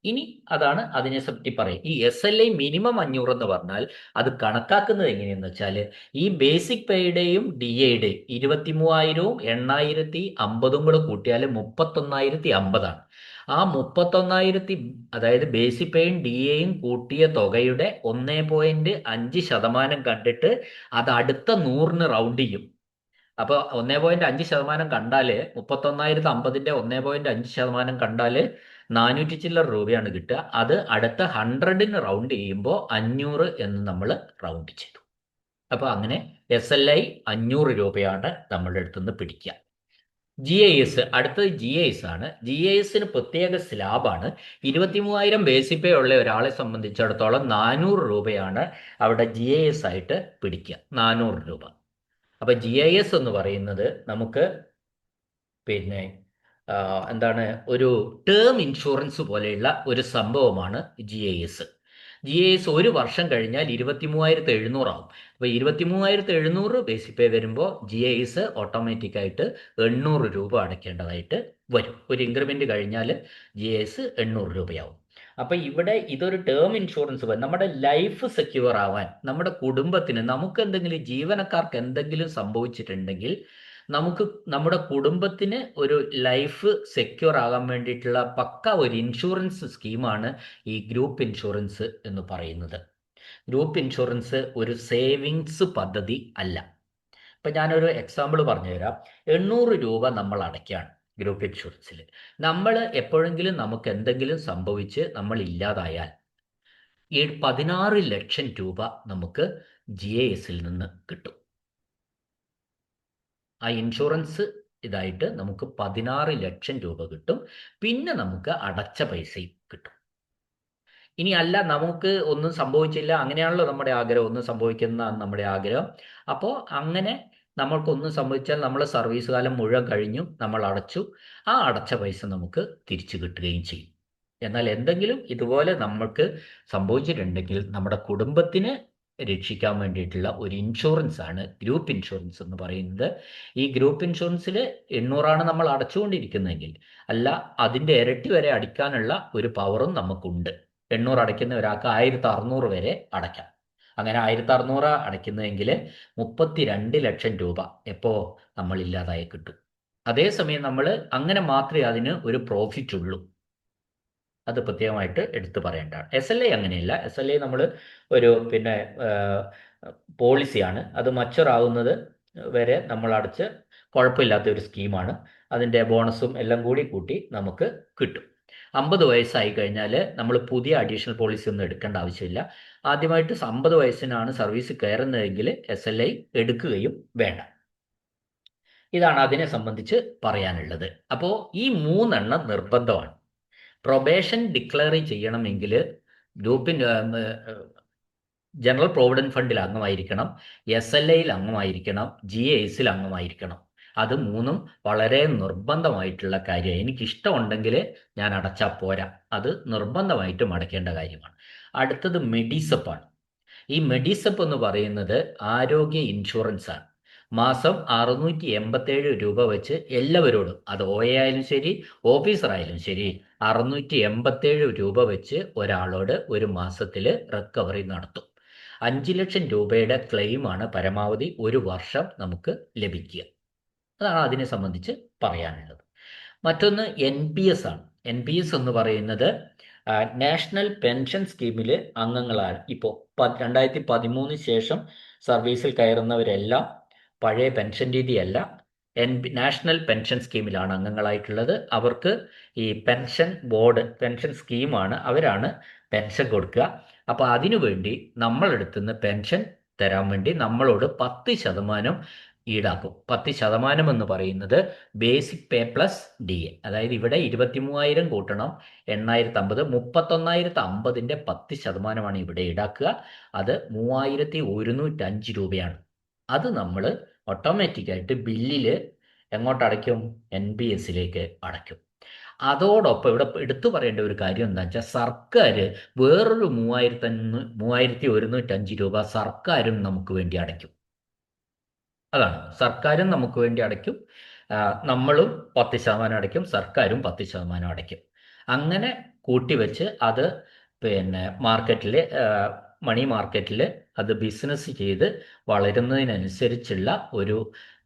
ഇനി അതാണ് അതിനെ പറ്റി പറയും. ഈ SLI മിനിമം 500 എന്ന് പറഞ്ഞാൽ അത് കണക്കാക്കുന്നത് എങ്ങനെയെന്ന് വെച്ചാൽ ഈ ബേസിക് പേയുടെയും DAയുടെയും 23,000ഉം 8,050 കൂടെ കൂട്ടിയാൽ 31,050 ആണ്. ആ 31,000, അതായത് ബേസിക് പേയും DAയും കൂട്ടിയ തുകയുടെ 1.5% കണ്ടിട്ട് അത് അടുത്ത 100ന് റൗണ്ട് ചെയ്യും. അപ്പോൾ 1.5% കണ്ടാൽ 31,050ന്റെ 1.5% കണ്ടാൽ 400 ചില്ലറ രൂപയാണ് കിട്ടുക. അത് അടുത്ത 100ന് റൗണ്ട് ചെയ്യുമ്പോൾ 500 എന്ന് നമ്മൾ റൗണ്ട് ചെയ്തു. അപ്പോൾ അങ്ങനെ SLI 500 രൂപയാണ് നമ്മളുടെ അടുത്തുനിന്ന് പിടിക്കുക. GIS, അടുത്തത് GIS ആണ്. GISന് പ്രത്യേക സ്ലാബാണ്. 23,000 ബേസിക് പേ ഉള്ള ഒരാളെ സംബന്ധിച്ചിടത്തോളം 400 രൂപയാണ് അവിടെ GIS ആയിട്ട് പിടിക്കുക. 400 രൂപ. അപ്പൊ GIS എന്ന് പറയുന്നത് നമുക്ക് പിന്നെ എന്താണ്, ഒരു ടേം ഇൻഷുറൻസ് പോലെയുള്ള ഒരു സംഭവമാണ് GIS. GIS ഒരു വർഷം കഴിഞ്ഞാൽ 23,700 ആവും. അപ്പോൾ 23,700 ബേസിക് പേ വരുമ്പോൾ GIS ഓട്ടോമാറ്റിക്കായിട്ട് 800 രൂപ അടയ്ക്കേണ്ടതായിട്ട് വരും. ഒരു ഇൻക്രിമെന്റ് കഴിഞ്ഞാൽ GIS 800 രൂപയാവും. അപ്പം ഇവിടെ ഇതൊരു ടേം ഇൻഷുറൻസ് പോലെ നമ്മുടെ ലൈഫ് സെക്യൂർ ആവാൻ, നമ്മുടെ കുടുംബത്തിന്, നമുക്ക് എന്തെങ്കിലും ജീവനക്കാർക്ക് എന്തെങ്കിലും സംഭവിച്ചിട്ടുണ്ടെങ്കിൽ നമുക്ക് നമ്മുടെ കുടുംബത്തിന് ഒരു ലൈഫ് സെക്യൂർ ആകാൻ വേണ്ടിയിട്ടുള്ള പക്ക ഒരു ഇൻഷുറൻസ് സ്കീമാണ് ഈ ഗ്രൂപ്പ് ഇൻഷുറൻസ് എന്ന് പറയുന്നത്. ഗ്രൂപ്പ് ഇൻഷുറൻസ് ഒരു സേവിങ്സ് പദ്ധതി അല്ല. ഇപ്പം ഞാനൊരു എക്സാമ്പിൾ പറഞ്ഞുതരാം. 800 രൂപ നമ്മൾ അടയ്ക്കുകയാണ് ഗ്രൂപ്പ് ഇൻഷുറൻസിൽ. നമ്മൾ എപ്പോഴെങ്കിലും നമുക്ക് എന്തെങ്കിലും സംഭവിച്ച് നമ്മൾ ഇല്ലാതായാൽ 16 ലക്ഷം രൂപ നമുക്ക് GISൽ നിന്ന് കിട്ടും. ആ ഇൻഷുറൻസ് ഇതായിട്ട് നമുക്ക് 16 ലക്ഷം രൂപ കിട്ടും. പിന്നെ നമുക്ക് അടച്ച പൈസയും കിട്ടും. ഇനി അല്ല, നമുക്ക് ഒന്നും സംഭവിച്ചില്ല, അങ്ങനെയാണല്ലോ നമ്മുടെ ആഗ്രഹം, ഒന്നും സംഭവിക്കുന്നതാണ് നമ്മുടെ ആഗ്രഹം. അപ്പോൾ അങ്ങനെ നമ്മൾക്കൊന്നും സംഭവിച്ചാൽ നമ്മൾ സർവീസ് കാലം മുഴുവൻ കഴിഞ്ഞു, നമ്മൾ അടച്ചു, ആ അടച്ച പൈസ നമുക്ക് തിരിച്ചു കിട്ടുകയും ചെയ്യും. എന്നാൽ എന്തെങ്കിലും ഇതുപോലെ നമ്മൾക്ക് സംഭവിച്ചിട്ടുണ്ടെങ്കിൽ നമ്മുടെ കുടുംബത്തിന് രക്ഷിക്കാൻ വേണ്ടിയിട്ടുള്ള ഒരു ഇൻഷുറൻസ് ആണ് ഗ്രൂപ്പ് ഇൻഷുറൻസ് എന്ന് പറയുന്നത്. ഈ ഗ്രൂപ്പ് ഇൻഷുറൻസിൽ 800 നമ്മൾ അടച്ചുകൊണ്ടിരിക്കുന്നതെങ്കിൽ അല്ല, അതിൻ്റെ ഇരട്ടി വരെ അടിക്കാനുള്ള ഒരു പവറും നമുക്കുണ്ട്. 800 അടയ്ക്കുന്ന ഒരാൾക്ക് 1600 വരെ അടയ്ക്കാം. അങ്ങനെ 1600 അടയ്ക്കുന്നതെങ്കിൽ 32 ലക്ഷം രൂപ എപ്പോൾ നമ്മൾ ഇല്ലാതായി കിട്ടും. അതേസമയം നമ്മൾ അങ്ങനെ മാത്രമേ അതിന് ഒരു പ്രോഫിറ്റ് ഉള്ളൂ. അത് പ്രത്യേകമായിട്ട് എടുത്തു പറയേണ്ടതാണ്. SLA അങ്ങനെയല്ല. SLA നമ്മൾ ഒരു പോളിസിയാണ്. അത് മച്ചുവർ ആവുന്നത് വരെ നമ്മൾ അടച്ച് കുഴപ്പമില്ലാത്ത ഒരു സ്കീമാണ്. അതിൻ്റെ ബോണസും എല്ലാം കൂടി കൂട്ടി നമുക്ക് കിട്ടും. 50 വയസ്സായി കഴിഞ്ഞാൽ നമ്മൾ പുതിയ അഡീഷണൽ പോളിസി ഒന്നും എടുക്കേണ്ട ആവശ്യമില്ല. ആദ്യമായിട്ട് 50 വയസ്സിനാണ് സർവീസ് കയറുന്നതെങ്കിൽ SLA എടുക്കുകയും വേണ്ട. ഇതാണ് അതിനെ സംബന്ധിച്ച് പറയാനുള്ളത്. അപ്പോൾ ഈ 3 നിർബന്ധമാണ്. പ്രൊബേഷൻ ഡിക്ലെയർ ചെയ്യണമെങ്കിൽ ഗ്രൂപ്പിൻ്റെ ജനറൽ പ്രോവിഡൻറ്റ് ഫണ്ടിൽ അംഗമായിരിക്കണം, SLAയിൽ അംഗമായിരിക്കണം, GISൽ അംഗമായിരിക്കണം. അത് 3 വളരെ നിർബന്ധമായിട്ടുള്ള കാര്യമാണ്. എനിക്കിഷ്ടമുണ്ടെങ്കിൽ ഞാൻ അടച്ചാൽ പോരാ, അത് നിർബന്ധമായിട്ടും അടയ്ക്കേണ്ട കാര്യമാണ്. അടുത്തത് മെഡിസപ്പാണ്. ഈ മെഡിസപ്പ് എന്ന് പറയുന്നത് ആരോഗ്യ ഇൻഷുറൻസ് ആണ്. മാസം 687 രൂപ വെച്ച് എല്ലാവരോടും, അത് OA ആയാലും ശരി ഓഫീസറായാലും ശരി, 687 രൂപ വെച്ച് ഒരാളോട് ഒരു മാസത്തിൽ റിക്കവറി നടത്തും. 5 ലക്ഷം രൂപയുടെ ക്ലെയിമാണ് പരമാവധി ഒരു വർഷം നമുക്ക് ലഭിക്കുക. അതാണ് അതിനെ സംബന്ധിച്ച് പറയാനുള്ളത്. മറ്റൊന്ന് NPS ആണ്. NPS എന്ന് പറയുന്നത് നാഷണൽ പെൻഷൻ സ്കീമിൽ അംഗങ്ങളാണ്. ഇപ്പോൾ 2013 ശേഷം സർവീസിൽ കയറുന്നവരെല്ലാം പഴയ പെൻഷൻ രീതിയല്ല, നാഷണൽ പെൻഷൻ സ്കീമിലാണ് അംഗങ്ങളായിട്ടുള്ളത്. അവർക്ക് ഈ പെൻഷൻ ബോർഡ്, പെൻഷൻ സ്കീമാണ്, അവരാണ് പെൻഷൻ കൊടുക്കുക. അപ്പോൾ അതിനുവേണ്ടി നമ്മളെടുത്തുനിന്ന് പെൻഷൻ തരാൻ വേണ്ടി നമ്മളോട് 10% ഈടാക്കും. 10% എന്ന് പറയുന്നത് ബേസിക് പേ പ്ലസ് DA. അതായത് ഇവിടെ 23,000 കൂട്ടണം 8,050, 31,050ൻ്റെ 10%മാണ് ഇവിടെ ഈടാക്കുക. അത് 3,105 രൂപയാണ്. അത് നമ്മൾ ഓട്ടോമാറ്റിക്കായിട്ട് ബില്ലിൽ എങ്ങോട്ട് അടയ്ക്കും? NPSലേക്ക് അടയ്ക്കും. അതോടൊപ്പം ഇവിടെ എടുത്തു പറയേണ്ട ഒരു കാര്യം എന്താ വെച്ചാൽ, സർക്കാർ വേറൊരു 3,105 രൂപ സർക്കാരും നമുക്ക് വേണ്ടി അടയ്ക്കും. അതാണ്, സർക്കാരും നമുക്ക് വേണ്ടി അടയ്ക്കും, നമ്മളും 10% അടയ്ക്കും, സർക്കാരും 10% അടയ്ക്കും. അങ്ങനെ കൂട്ടിവെച്ച് അത് മാർക്കറ്റിൽ, മണി മാർക്കറ്റിൽ അത് ബിസിനസ് ചെയ്ത് വളരുന്നതിനനുസരിച്ചുള്ള ഒരു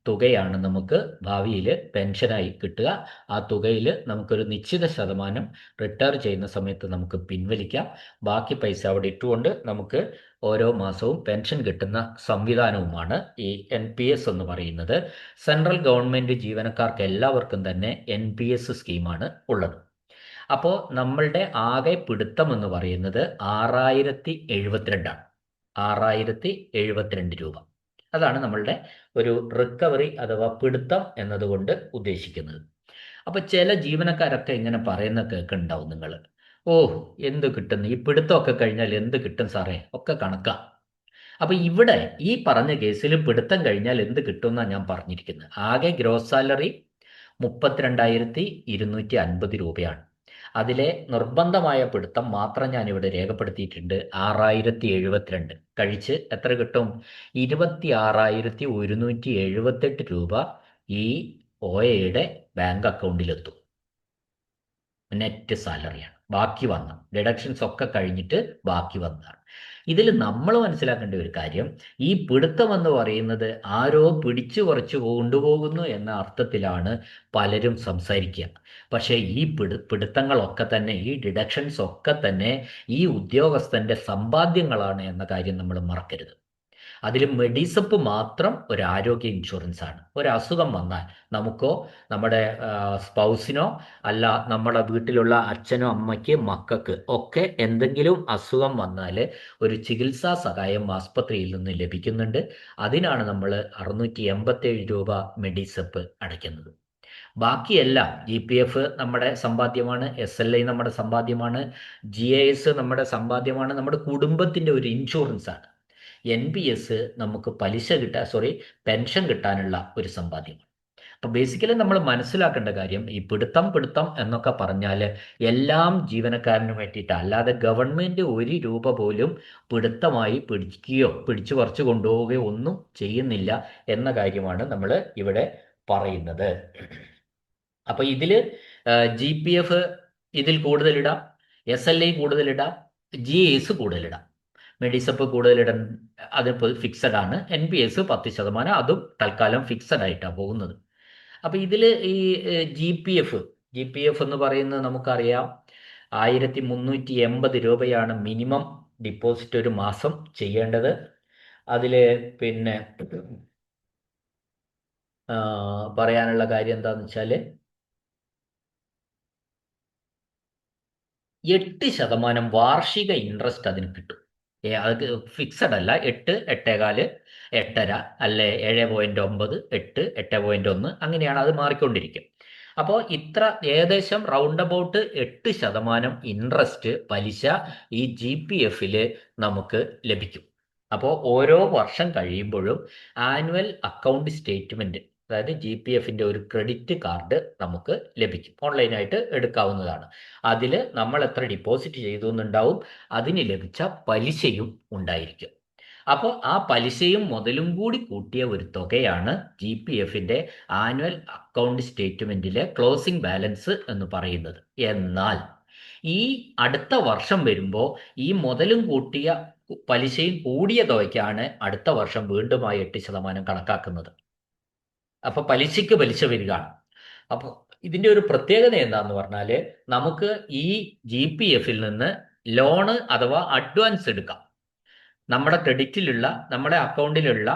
തുകയാണ് നമുക്ക് ഭാവിയിൽ പെൻഷനായി കിട്ടുക. ആ തുകയിൽ നമുക്കൊരു നിശ്ചിത ശതമാനം റിട്ടയർ ചെയ്യുന്ന സമയത്ത് നമുക്ക് പിൻവലിക്കാം. ബാക്കി പൈസ അവിടെ ഇട്ടുകൊണ്ട് നമുക്ക് ഓരോ മാസവും പെൻഷൻ കിട്ടുന്ന സംവിധാനവുമാണ് ഈ NPS എന്ന് പറയുന്നത്. സെൻട്രൽ ഗവൺമെൻറ് ജീവനക്കാർക്ക് എല്ലാവർക്കും തന്നെ NPS സ്കീമാണ് ഉള്ളത്. അപ്പോൾ നമ്മളുടെ ആകെ പിടുത്തം എന്ന് പറയുന്നത് 6,072 ആണ്. 6,072 രൂപ. അതാണ് നമ്മളുടെ ഒരു റിക്കവറി അഥവാ പിടുത്തം എന്നതുകൊണ്ട് ഉദ്ദേശിക്കുന്നത്. അപ്പോൾ ചില ജീവനക്കാരൊക്കെ ഇങ്ങനെ പറയുന്ന കേൾക്കുന്നുണ്ടാവും നിങ്ങൾ, ഓ എന്ത് കിട്ടുന്നു, ഈ പിടുത്തമൊക്കെ കഴിഞ്ഞാൽ എന്ത് കിട്ടും സാറേ, ഒക്കെ കണക്കാം. അപ്പോൾ ഇവിടെ ഈ പറഞ്ഞ കേസിൽ പിടുത്തം കഴിഞ്ഞാൽ എന്ത് കിട്ടുമെന്നാണ് ഞാൻ പറഞ്ഞിരിക്കുന്നത്. ആകെ ഗ്രോസ് സാലറി 32,250 രൂപയാണ്. അതിലെ നിർബന്ധമായ പിടുത്തം മാത്രം ഞാനിവിടെ രേഖപ്പെടുത്തിയിട്ടുണ്ട്. 6,072 കഴിച്ച് എത്ര കിട്ടും? 26,178 രൂപ ഈ OAയുടെ ബാങ്ക് അക്കൗണ്ടിലെത്തും. നെറ്റ് സാലറിയാണ്. ബാക്കി വന്ന ഡിഡക്ഷൻസ് ഒക്കെ കഴിഞ്ഞിട്ട് ബാക്കി വന്നതാണ്. ഇതിൽ നമ്മൾ മനസ്സിലാക്കേണ്ട ഒരു കാര്യം, ഈ പിടുത്തം എന്ന് പറയുന്നത് ആരോ പിടിച്ചു പറിച്ചു കൊണ്ടുപോകുന്നു എന്ന അർത്ഥത്തിലാണ് പലരും സംസാരിക്കുക. പക്ഷേ ഈ പിടുത്തങ്ങളൊക്കെ തന്നെ, ഈ ഡിഡക്ഷൻസ് ഒക്കെ തന്നെ ഈ ഉദ്യോഗസ്ഥന്റെ സമ്പാദ്യങ്ങളാണ് എന്ന കാര്യം നമ്മൾ മറക്കരുത്. അതിൽ മെഡിസപ്പ് മാത്രം ഒരു ആരോഗ്യ ഇൻഷുറൻസ് ആണ്. ഒരു അസുഖം വന്നാൽ നമുക്കോ നമ്മുടെ സ്പൗസിനോ അല്ല നമ്മുടെ വീട്ടിലുള്ള അച്ഛനോ അമ്മയ്ക്ക് മക്കൾക്ക് ഒക്കെ എന്തെങ്കിലും അസുഖം വന്നാൽ ഒരു ചികിത്സാ സഹായം ആസ്പത്രിയിൽ നിന്ന് ലഭിക്കുന്നുണ്ട്. അതിനാണ് നമ്മൾ 687 രൂപ മെഡിസപ്പ് അടയ്ക്കുന്നത്. ബാക്കിയെല്ലാം GPF നമ്മുടെ സമ്പാദ്യമാണ്, SLI നമ്മുടെ സമ്പാദ്യമാണ്, GIS നമ്മുടെ സമ്പാദ്യമാണ്, നമ്മുടെ കുടുംബത്തിൻ്റെ ഒരു ഇൻഷുറൻസ് ആണ്. NPS നമുക്ക് പെൻഷൻ കിട്ടാനുള്ള ഒരു സമ്പാദ്യമാണ്. അപ്പോൾ ബേസിക്കലി നമ്മൾ മനസ്സിലാക്കേണ്ട കാര്യം, ഈ പിടുത്തം എന്നൊക്കെ പറഞ്ഞാൽ എല്ലാം ജീവനക്കാരന് വേണ്ടിയിട്ട്, അല്ലാതെ ഗവൺമെൻറ് 1 രൂപ പോലും പിടുത്തമായി പിടിച്ചു പറിച്ചു കൊണ്ടുപോവുകയോ ഒന്നും ചെയ്യുന്നില്ല എന്ന കാര്യമാണ് നമ്മൾ ഇവിടെ പറയുന്നത്. അപ്പോൾ ഇതിൽ GPF ഇതിൽ കൂടുതലിടാം, SLI കൂടുതലിടാം, GIS കൂടുതലിടാം. മെഡിസപ്പ് കൂടുതലിടാൻ അതിപ്പോൾ ഫിക്സഡ് ആണ്. NPS 10%, അതും തൽക്കാലം ഫിക്സഡ് ആയിട്ടാണ് പോകുന്നത്. അപ്പോൾ ഇതിൽ ഈ GPF എന്ന് പറയുന്നത് നമുക്കറിയാം 1380 രൂപയാണ് മിനിമം ഡിപ്പോസിറ്റ് ഒരു മാസം ചെയ്യേണ്ടത്. അതിൽ പിന്നെ പറയാനുള്ള കാര്യം എന്താണെന്ന് വെച്ചാൽ 8% വാർഷിക ഇൻട്രസ്റ്റ് അതിന് കിട്ടും. അത് ഫിക്സഡ് അല്ല. 8, 8.25, 8.5 അല്ലെ 7.9, 8, 8.1 അങ്ങനെയാണ് അത് മാറിക്കൊണ്ടിരിക്കും. അപ്പോൾ ഇത്ര ഏകദേശം റൗണ്ട് അബൌട്ട് 8% ഇൻട്രസ്റ്റ് പലിശ ഈ GPFൽ നമുക്ക് ലഭിക്കും. അപ്പോൾ ഓരോ വർഷം കഴിയുമ്പോഴും ആനുവൽ അക്കൗണ്ട് സ്റ്റേറ്റ്മെൻറ്റ്, അതായത് GPFൻ്റെ ഒരു ക്രെഡിറ്റ് കാർഡ് നമുക്ക് ലഭിക്കും. ഓൺലൈനായിട്ട് എടുക്കാവുന്നതാണ്. അതിൽ നമ്മൾ എത്ര ഡിപ്പോസിറ്റ് ചെയ്തു എന്നുണ്ടാവും, അതിന് ലഭിച്ച പലിശയും ഉണ്ടായിരിക്കും. അപ്പോൾ ആ പലിശയും മുതലും കൂടി കൂട്ടിയ ഒരു തുകയാണ് GPFൻ്റെ ആനുവൽ അക്കൗണ്ട് സ്റ്റേറ്റ്മെൻറ്റിലെ ക്ലോസിംഗ് ബാലൻസ് എന്ന് പറയുന്നത്. എന്നാൽ ഈ അടുത്ത വർഷം വരുമ്പോൾ ഈ മുതലും കൂട്ടിയ പലിശയും കൂടിയ തുകയ്ക്കാണ് അടുത്ത വർഷം വീണ്ടും ആ 8% കണക്കാക്കുന്നത്. അപ്പോൾ പലിശയ്ക്ക് പലിശ വരികയാണ്. അപ്പോൾ ഇതിൻ്റെ ഒരു പ്രത്യേകത എന്താന്ന് പറഞ്ഞാൽ, നമുക്ക് ഈ GPFൽ നിന്ന് ലോണ് അഥവാ അഡ്വാൻസ് എടുക്കാം. നമ്മുടെ ക്രെഡിറ്റിലുള്ള, നമ്മുടെ അക്കൗണ്ടിലുള്ള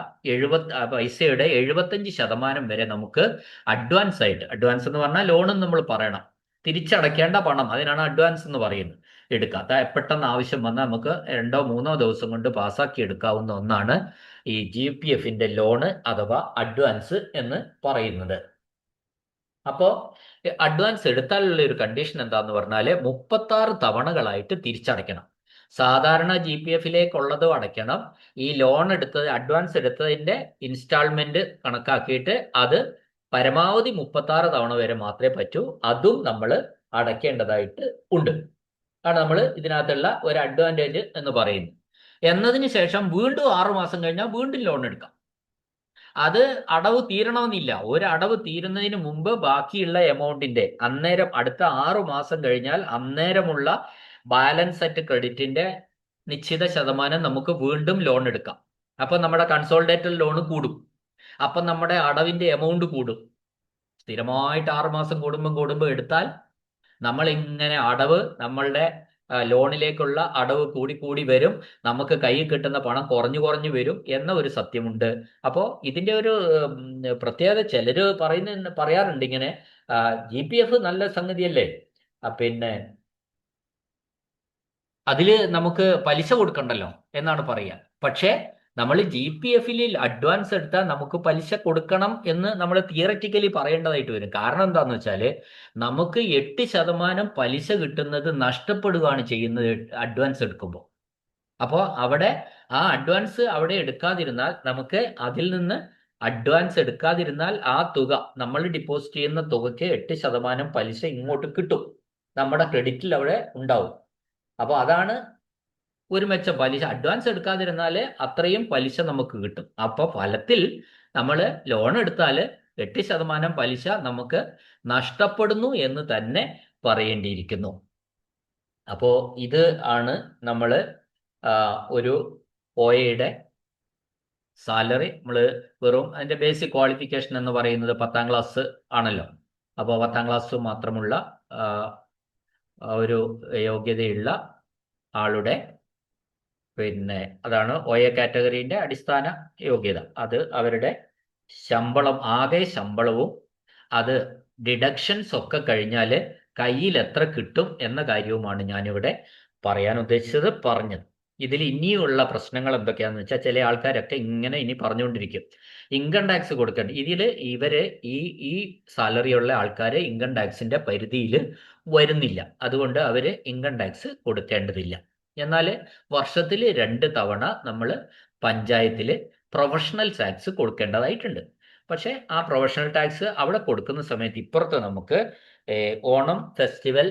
പൈസയുടെ 75% വരെ നമുക്ക് അഡ്വാൻസ് എന്ന് പറഞ്ഞാൽ ലോണെന്ന് നമ്മൾ പറയണം, തിരിച്ചടയ്ക്കേണ്ട പണം, അതിനാണ് അഡ്വാൻസ് എന്ന് പറയുന്നത്, എടുക്കാം. പെട്ടെന്ന് ആവശ്യം വന്നാൽ നമുക്ക് 2-3 ദിവസം കൊണ്ട് പാസ്സാക്കി എടുക്കാവുന്ന ഒന്നാണ് ഈ GPFൻ്റെ ലോണ് അഥവാ അഡ്വാൻസ് എന്ന് പറയുന്നത്. അപ്പോൾ അഡ്വാൻസ് എടുത്താലുള്ള ഒരു കണ്ടീഷൻ എന്താന്ന് പറഞ്ഞാൽ 36 തവണകളായിട്ട് തിരിച്ചടയ്ക്കണം. സാധാരണ GPFിലേക്കുള്ളതും അടയ്ക്കണം. ഈ ലോൺ അഡ്വാൻസ് എടുത്തതിൻ്റെ ഇൻസ്റ്റാൾമെന്റ് കണക്കാക്കിയിട്ട് അത് പരമാവധി 36 തവണ വരെ മാത്രമേ പറ്റൂ. അതും നമ്മൾ അടയ്ക്കേണ്ടതായിട്ട് ഉണ്ട്. ആണ് നമ്മൾ ഇതിനകത്തുള്ള ഒരു അഡ്വാൻറ്റേജ് എന്ന് പറയുന്നത്. എന്നതിന് ശേഷം വീണ്ടും 6 മാസം കഴിഞ്ഞാൽ വീണ്ടും ലോൺ എടുക്കാം. അത് അടവ് തീരണമെന്നില്ല. ഒരു അടവ് തീരുന്നതിന് മുമ്പ് ബാക്കിയുള്ള എമൗണ്ടിന്റെ അന്നേരം അടുത്ത 6 മാസം കഴിഞ്ഞാൽ അന്നേരമുള്ള ബാലൻസ് അറ്റ് ക്രെഡിറ്റിന്റെ നിശ്ചിത ശതമാനം നമുക്ക് വീണ്ടും ലോൺ എടുക്കാം. അപ്പൊ നമ്മുടെ കൺസോളിഡേറ്റഡ് ലോൺ കൂടും. അപ്പം നമ്മുടെ അടവിന്റെ എമൗണ്ട് കൂടും. സ്ഥിരമായിട്ട് 6 മാസം കൂടുമ്പോൾ എടുത്താൽ നമ്മൾ ഇങ്ങനെ നമ്മളുടെ ലോണിലേക്കുള്ള അടവ് കൂടി വരും. നമുക്ക് കയ്യിൽ കിട്ടുന്ന പണം കുറഞ്ഞു വരും എന്ന ഒരു സത്യമുണ്ട്. അപ്പോൾ ഇതിന്റെ ഒരു പ്രത്യേകത ചിലര് പറയാറുണ്ട് ഇങ്ങനെ, GPF നല്ല സംഗതിയല്ലേ, പിന്നെ അതില് നമുക്ക് പലിശ കൊടുക്കണ്ടല്ലോ എന്നാണ് പറയുക. പക്ഷേ നമ്മൾ GPFൽ അഡ്വാൻസ് എടുത്താൽ നമുക്ക് പലിശ കൊടുക്കണം എന്ന് നമ്മൾ തിയററ്റിക്കലി പറയേണ്ടതായിട്ട് വരും. കാരണം എന്താണെന്ന് വെച്ചാൽ നമുക്ക് 8% പലിശ കിട്ടുന്നത് നഷ്ടപ്പെടുകയാണ് ചെയ്യുന്നത് അഡ്വാൻസ് എടുക്കുമ്പോൾ. അപ്പോൾ അവിടെ ആ അഡ്വാൻസ് അവിടെ എടുക്കാതിരുന്നാൽ, നമുക്ക് അതിൽ നിന്ന് അഡ്വാൻസ് എടുക്കാതിരുന്നാൽ ആ തുക, നമ്മൾ ഡിപ്പോസിറ്റ് ചെയ്യുന്ന തുകയ്ക്ക് 8% പലിശ ഇങ്ങോട്ട് കിട്ടും, നമ്മുടെ ക്രെഡിറ്റിൽ അവിടെ ഉണ്ടാവും. അപ്പോൾ അതാണ് ഒരു മെച്ചം. പലിശ അഡ്വാൻസ് എടുക്കാതിരുന്നാൽ അത്രയും പലിശ നമുക്ക് കിട്ടും. അപ്പോൾ ഫലത്തിൽ നമ്മൾ ലോൺ എടുത്താൽ 8% പലിശ നമുക്ക് നഷ്ടപ്പെടുന്നു എന്ന് തന്നെ പറയേണ്ടിയിരിക്കുന്നു. അപ്പോൾ ഇത് ആണ് നമ്മൾ ഒരു OAയുടെ സാലറി. നമ്മൾ വെറും അതിന്റെ ബേസിക് ക്വാളിഫിക്കേഷൻ എന്ന് പറയുന്നത് 10ാം ക്ലാസ് ആണല്ലോ. അപ്പോൾ 10ാം ക്ലാസ് മാത്രമുള്ള ആ, ഒരു യോഗ്യതയുള്ള ആളുടെ പിന്നെ അതാണ് OA കാറ്റഗറിന്റെ അടിസ്ഥാന യോഗ്യത. അത് അവരുടെ ശമ്പളം, ആകെ ശമ്പളവും അത് ഡിഡക്ഷൻസ് ഒക്കെ കഴിഞ്ഞാൽ കയ്യിൽ എത്ര കിട്ടും എന്ന കാര്യവുമാണ് ഞാനിവിടെ പറയാൻ ഉദ്ദേശിച്ചത്, പറഞ്ഞത്. ഇതിൽ ഇനിയുള്ള പ്രശ്നങ്ങൾ എന്തൊക്കെയാണെന്ന് വെച്ചാൽ ചില ആൾക്കാരൊക്കെ ഇങ്ങനെ ഇനി പറഞ്ഞുകൊണ്ടിരിക്കും ഇൻകം ടാക്സ് കൊടുക്കേണ്ട. ഇവര് ഈ ഈ സാലറിയുള്ള ആൾക്കാരെ ഇൻകം ടാക്സിന്റെ പരിധിയിൽ വരുന്നില്ല, അതുകൊണ്ട് അവര് ഇൻകം ടാക്സ് കൊടുക്കേണ്ടതില്ല. എന്നാൽ വർഷത്തിൽ 2 തവണ നമ്മൾ പഞ്ചായത്തിൽ പ്രൊഫഷണൽ ടാക്സ് കൊടുക്കേണ്ടതായിട്ടുണ്ട്. പക്ഷേ ആ പ്രൊഫഷണൽ ടാക്സ് അവിടെ കൊടുക്കുന്ന സമയത്ത് ഇപ്പുറത്ത് നമുക്ക് ഓണം ഫെസ്റ്റിവൽ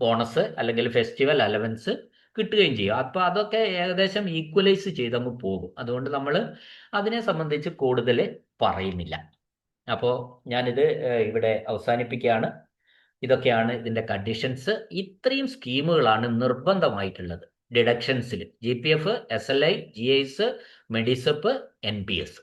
ബോണസ് അല്ലെങ്കിൽ ഫെസ്റ്റിവൽ അലവൻസ് കിട്ടുകയും ചെയ്യും. അപ്പോൾ അതൊക്കെ ഏകദേശം ഈക്വലൈസ് ചെയ്തങ്ങ് പോകും. അതുകൊണ്ട് നമ്മൾ അതിനെ സംബന്ധിച്ച് കൂടുതൽ പറയുന്നില്ല. അപ്പോൾ ഞാനിത് ഇവിടെ അവസാനിപ്പിക്കുകയാണ്. ഇതൊക്കെയാണ് ഇതിന്റെ കണ്ടീഷൻസ്. ഇത്രയും സ്കീമുകളാണ് നിർബന്ധമായിട്ടുള്ളത് ഡിഡക്ഷൻസിൽ: GPF, SLI, GIS, MEDISEP, NPS.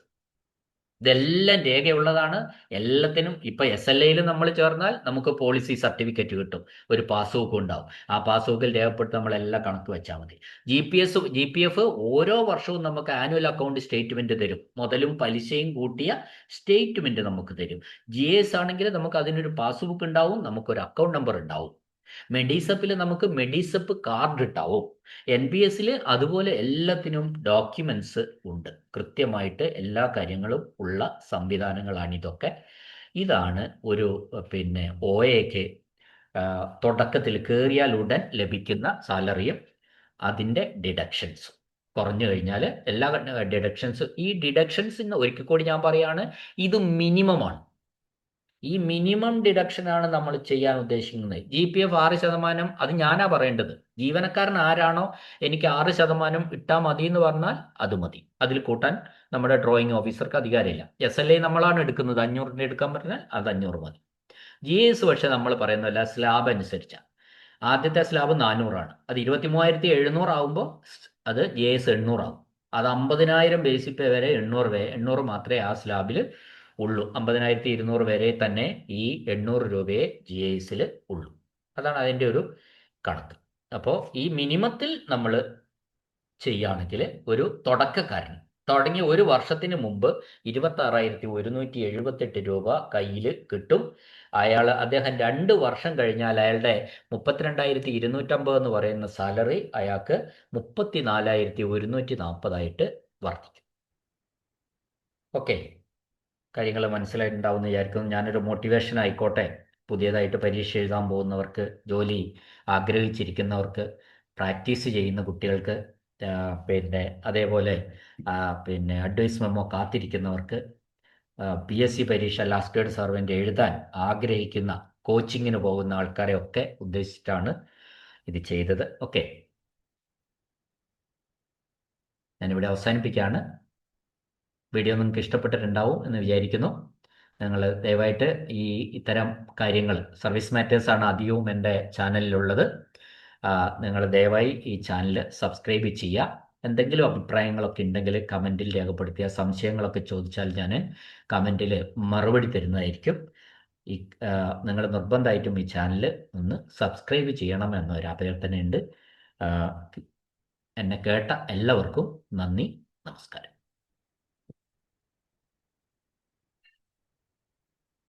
ഇതെല്ലാം രേഖയുള്ളതാണ്. എല്ലാത്തിനും ഇപ്പൊ SLIയിൽ നമ്മൾ ചേർന്നാൽ നമുക്ക് പോളിസി സർട്ടിഫിക്കറ്റ് കിട്ടും, ഒരു പാസ്ബുക്ക് ഉണ്ടാവും. ആ പാസ്ബുക്കിൽ രേഖപ്പെടുത്തി നമ്മളെല്ലാം കണക്ക് വെച്ചാൽ മതി. GPF ഓരോ വർഷവും നമുക്ക് ആനുവൽ അക്കൗണ്ട് സ്റ്റേറ്റ്മെന്റ് തരും, മുതലും പലിശയും കൂട്ടിയ സ്റ്റേറ്റ്മെന്റ് നമുക്ക് തരും. GIS ആണെങ്കിൽ നമുക്ക് അതിനൊരു പാസ്ബുക്ക് ഉണ്ടാവും, നമുക്കൊരു അക്കൗണ്ട് നമ്പർ ഉണ്ടാവും. മെഡിസെപ്പിൽ നമുക്ക് മെഡിസെപ്പ് കാർഡ് ഉണ്ടാവും. NPSൽ അതുപോലെ എല്ലാത്തിനും ഡോക്യുമെന്റ്സ് ഉണ്ട്, കൃത്യമായിട്ട് എല്ലാ കാര്യങ്ങളും ഉള്ള സംവിധാനങ്ങളാണ് ഇതൊക്കെ. ഇതാണ് ഒരു പിന്നെ OAക്ക് തുടക്കത്തിൽ കയറിയാൽ ഉടൻ ലഭിക്കുന്ന സാലറിയും അതിൻ്റെ ഡിഡക്ഷൻസും. കുറഞ്ഞു കഴിഞ്ഞാൽ എല്ലാ ഡിഡക്ഷൻസ്. ഈ ഡിഡക്ഷൻസിന് ഒരിക്കൽ കൂടി ഞാൻ പറയാണ്, ഇത് മിനിമമാണ്. ഈ മിനിമം ഡിഡക്ഷൻ ആണ് നമ്മൾ ചെയ്യാൻ ഉദ്ദേശിക്കുന്നത്. GPF 6%, അത് ഞാനാ പറയേണ്ടത്. ജീവനക്കാരൻ ആരാണോ എനിക്ക് 6% ഇട്ടാൽ മതി എന്ന് പറഞ്ഞാൽ അത് മതി, അതിൽ കൂട്ടാൻ നമ്മുടെ ഡ്രോയിങ് ഓഫീസർക്ക് അധികാരമില്ല. SLI നമ്മളാണ് എടുക്കുന്നത്, 500 എടുക്കാൻ പറഞ്ഞാൽ അത് 500 മതി. GIS പക്ഷെ നമ്മൾ പറയുന്നതല്ല, സ്ലാബ് അനുസരിച്ചാണ്. ആദ്യത്തെ സ്ലാബ് 400 അത് 23,700 ആകുമ്പോൾ അത് GIS 800 ആകും. അത് 50,000 ബേസിക് പേ വരെ 800 മാത്രമേ ആ സ്ലാബിൽ ഉള്ളൂ. 50,200 വരെ തന്നെ ഈ 800 രൂപയെ GISൽ ഉള്ളൂ. അതാണ് അതിൻ്റെ ഒരു കണക്ക്. അപ്പോൾ ഈ മിനിമത്തിൽ നമ്മൾ ചെയ്യുകയാണെങ്കിൽ ഒരു തുടക്കക്കാരൻ തുടങ്ങി ഒരു വർഷത്തിന് മുമ്പ് 26,178 രൂപ കയ്യിൽ കിട്ടും. അദ്ദേഹം 2 വർഷം കഴിഞ്ഞാൽ അയാളുടെ 32,250 എന്ന് പറയുന്ന സാലറി അയാൾക്ക് 34,140 ആയിട്ട് വർദ്ധിക്കും. ഓക്കെ, കാര്യങ്ങൾ മനസ്സിലായിട്ടുണ്ടാവുമെന്ന് വിചാരിക്കുന്നു. ഞാനൊരു മോട്ടിവേഷൻ ആയിക്കോട്ടെ, പുതിയതായിട്ട് പരീക്ഷ എഴുതാൻ പോകുന്നവർക്ക്, ജോലി ആഗ്രഹിച്ചിരിക്കുന്നവർക്ക്, പ്രാക്ടീസ് ചെയ്യുന്ന കുട്ടികൾക്ക്, പിന്നെ അതേപോലെ പിന്നെ അഡ്വൈസ് മെമ്മോ കാത്തിരിക്കുന്നവർക്ക്, PSC പരീക്ഷ ലാസ്റ്റ് ഗ്രേഡ് സർവൻ്റ് എഴുതാൻ ആഗ്രഹിക്കുന്ന കോച്ചിങ്ങിന് പോകുന്ന ആൾക്കാരെ ഒക്കെ ഉദ്ദേശിച്ചിട്ടാണ് ഇത് ചെയ്തത്. ഓക്കെ, ഞാനിവിടെ അവസാനിപ്പിക്കുകയാണ്. വീഡിയോ നിങ്ങൾക്ക് ഇഷ്ടപ്പെട്ടിട്ടുണ്ടാവും എന്ന് വിചാരിക്കുന്നു. നിങ്ങൾ ദയവായിട്ട് ഇത്തരം കാര്യങ്ങൾ, സർവീസ് മാറ്റേഴ്സാണ് അധികവും എൻ്റെ ചാനലിലുള്ളത്. നിങ്ങൾ ദയവായി ഈ ചാനൽ സബ്സ്ക്രൈബ് ചെയ്യുക. എന്തെങ്കിലും അഭിപ്രായങ്ങളൊക്കെ ഉണ്ടെങ്കിൽ കമൻറ്റിൽ രേഖപ്പെടുത്തിയ, സംശയങ്ങളൊക്കെ ചോദിച്ചാൽ ഞാൻ കമൻറ്റിൽ മറുപടി തരുന്നതായിരിക്കും. നിങ്ങൾ നിർബന്ധമായിട്ടും ഈ ചാനൽ ഒന്ന് സബ്സ്ക്രൈബ് ചെയ്യണം എന്നൊരു അഭ്യർത്ഥനയുണ്ട്. എന്നെ കേട്ട എല്ലാവർക്കും നന്ദി, നമസ്കാരം.